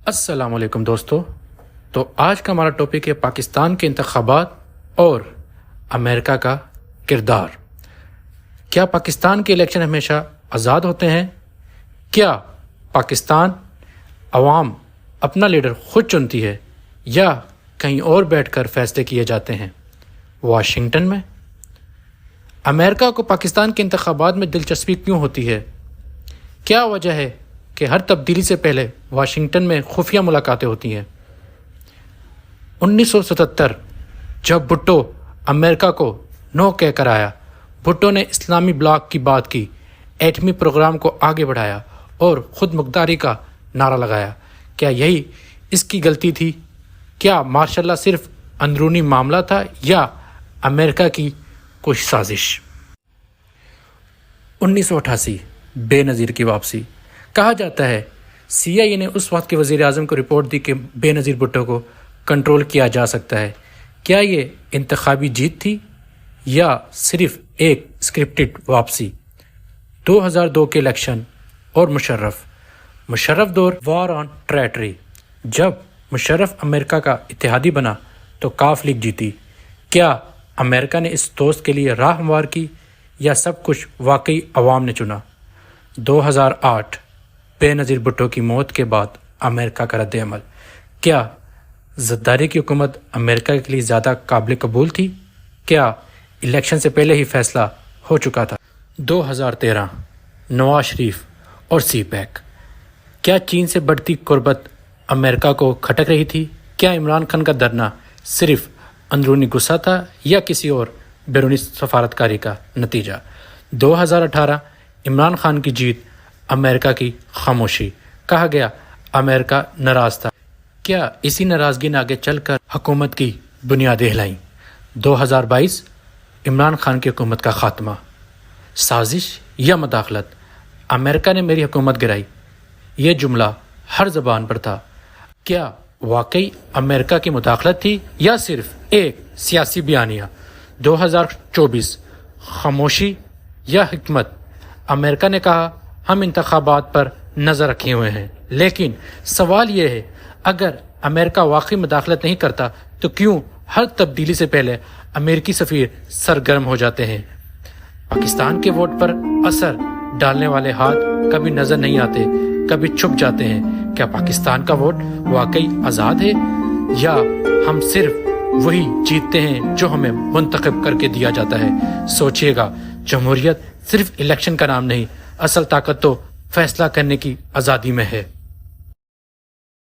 السلام علیکم دوستو، تو آج کا ہمارا ٹاپک ہے پاکستان کے انتخابات اور امریکہ کا کردار۔ کیا پاکستان کے الیکشن ہمیشہ آزاد ہوتے ہیں؟ کیا پاکستان عوام اپنا لیڈر خود چنتی ہے یا کہیں اور بیٹھ کر فیصلے کیے جاتے ہیں؟ واشنگٹن میں؟ امریکہ کو پاکستان کے انتخابات میں دلچسپی کیوں ہوتی ہے؟ کیا وجہ ہے کہ ہر تبدیلی سے پہلے واشنگٹن میں خفیہ ملاقاتیں ہوتی ہیں؟ 1977 جب بھٹو امریکہ کو نو کہہ کر آیا، بھٹو نے اسلامی بلاک کی بات کی، ایٹمی پروگرام کو آگے بڑھایا اور خود مختاری کا نعرہ لگایا۔ کیا یہی اس کی غلطی تھی؟ کیا ماشاء اللہ صرف اندرونی معاملہ تھا یا امریکہ کی کوئی سازش؟ 1988 بے نظیر کی واپسی۔ کہا جاتا ہے CIA نے اس وقت کے وزیر اعظم کو رپورٹ دی کہ بے نظیر بھٹو کو کنٹرول کیا جا سکتا ہے۔ کیا یہ انتخابی جیت تھی یا صرف ایک اسکرپٹڈ واپسی؟ 2002 کے الیکشن اور مشرف دور وار آن ٹریٹری۔ جب مشرف امریکہ کا اتحادی بنا تو کاف لیگ جیتی۔ کیا امریکہ نے اس دوست کے لیے راہ ہموار کی یا سب کچھ واقعی عوام نے چنا؟ 2008 بے نظیر بھٹو کی موت کے بعد امریکہ کا رد عمل۔ کیا زرداری کی حکومت امریکہ کے لیے زیادہ قابل قبول تھی؟ کیا الیکشن سے پہلے ہی فیصلہ ہو چکا تھا؟ 2013 نواز شریف اور سی پیک۔ کیا چین سے بڑھتی قربت امریکہ کو کھٹک رہی تھی؟ کیا عمران خان کا دھرنا صرف اندرونی غصہ تھا یا کسی اور بیرونی سفارتکاری کا نتیجہ؟ 2018 عمران خان کی جیت، امریکہ کی خاموشی۔ کہا گیا امریکہ ناراض تھا۔ کیا اسی ناراضگی نے آگے چل کر حکومت کی بنیادیں ہلائیں؟ 2022 عمران خان کی حکومت کا خاتمہ۔ سازش یا مداخلت؟ امریکہ نے میری حکومت گرائی، یہ جملہ ہر زبان پر تھا۔ کیا واقعی امریکہ کی مداخلت تھی یا صرف ایک سیاسی بیانیہ؟ 2024 خاموشی یا حکمت؟ امریکہ نے کہا ہم انتخابات پر نظر رکھے ہوئے ہیں، لیکن سوال یہ ہے اگر امریکہ واقعی مداخلت نہیں کرتا تو کیوں ہر تبدیلی سے پہلے امریکی سفیر سرگرم ہو جاتے ہیں؟ پاکستان کے ووٹ پر اثر ڈالنے والے ہاتھ کبھی نظر نہیں آتے، کبھی چھپ جاتے ہیں۔ کیا پاکستان کا ووٹ واقعی آزاد ہے یا ہم صرف وہی جیتتے ہیں جو ہمیں منتخب کر کے دیا جاتا ہے؟ سوچئے گا، جمہوریت صرف الیکشن کا نام نہیں، اصل طاقت تو فیصلہ کرنے کی آزادی میں ہے۔